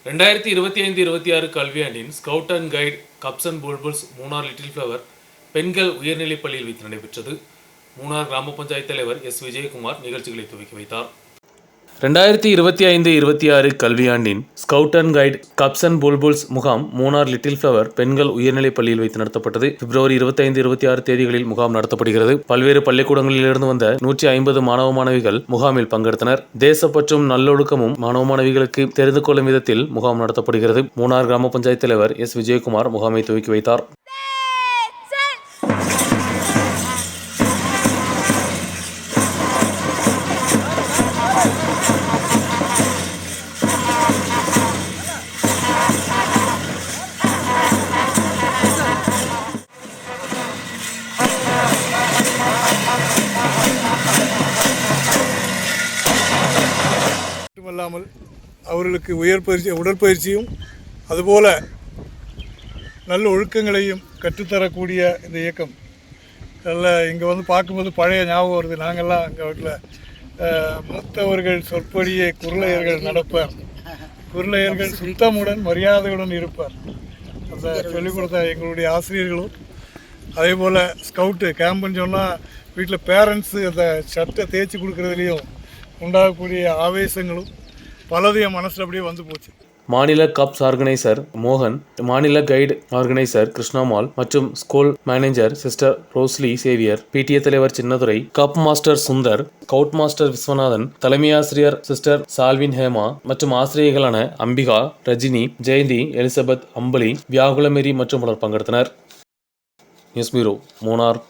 2025-26 கல்வியாண்டின் scout and guide cubs and bulbuls Munnar little flower பெண்கள் உயர்நிலைப் பள்ளியில் வைத்து நடைபெற்றது. மூணார் கிராம பஞ்சாயத்து தலைவர் எஸ். விஜயகுமார் நிகழ்ச்சிகளை துவக்கி வைத்தார். 2025-26 கல்வியாண்டின் scout and guide cubs and bulbuls முகாம் மூணார் லிட்டில் ஃப்ளவர் பெண்கள் உயர்நிலைப் பள்ளியில் வைத்து நடத்தப்பட்டது. பிப்ரவரி 25-26 தேதிகளில் முகாம் நடத்தப்படுகிறது. பல்வேறு பள்ளிக்கூடங்களிலிருந்து வந்த 150 மாணவ மாணவிகள் முகாமில் பங்கெடுத்தனர். தேசப்பற்றும் நல்லொழுக்கமும் மாணவ மாணவிகளுக்கு தெரிந்து கொள்ளும் விதத்தில் முகாம் நடத்தப்படுகிறது. மூணார் கிராம பஞ்சாயத்து தலைவர் எஸ். விஜயகுமார் முகாமை துவக்கி வைத்தார். மட்டுமல்லாமல் அவர்களுக்கு உடற்பயிற்சியும் அதுபோல நல்ல ஒழுக்கங்களையும் கற்றுத்தரக்கூடிய இந்த இயக்கம் நல்ல இங்கே வந்து பார்க்கும்போது பழைய ஞாபகம் வருது. நாங்கள்லாம் எங்கள் வீட்டில் மூத்தவர்கள் சொற்படியே குருளையர்கள் நடப்பார், குருளையர்கள் சுத்தமுடன் மரியாதையுடன் இருப்பார். அந்த சொல்லிக் கொடுத்த எங்களுடைய ஆசிரியர்களும் அதே போல் ஸ்கவுட்டு கேம்புன்னு சொன்னால் வீட்டில் பேரண்ட்ஸு அந்த சட்டை தேய்ச்சி கொடுக்குறதுலேயும் உண்டாகக்கூடிய ஆவேசங்களும் பலதைய மனசில் அப்படியே வந்து போச்சு. மாநில கப்ஸ் ஆர்கனைசர் மோகன், மாநில கைடு ஆர்கனைசர் கிருஷ்ணமால் மற்றும் school manager sister Rosly Xavier, PTA தலைவர் Chinnadurai, cub master Sundar, scout master Viswanathan, தலைமை ஆசிரியர் சிஸ்டர் சால்வின் ஹேமா மற்றும் ஆசிரியர்களான அம்பிகா, ரஜினி, ஜெயந்தி, எலிசபெத், அம்பலி, வியாகுலமேரி மற்றும் பலர் பங்கெடுத்தனர். News bureau, Munnar.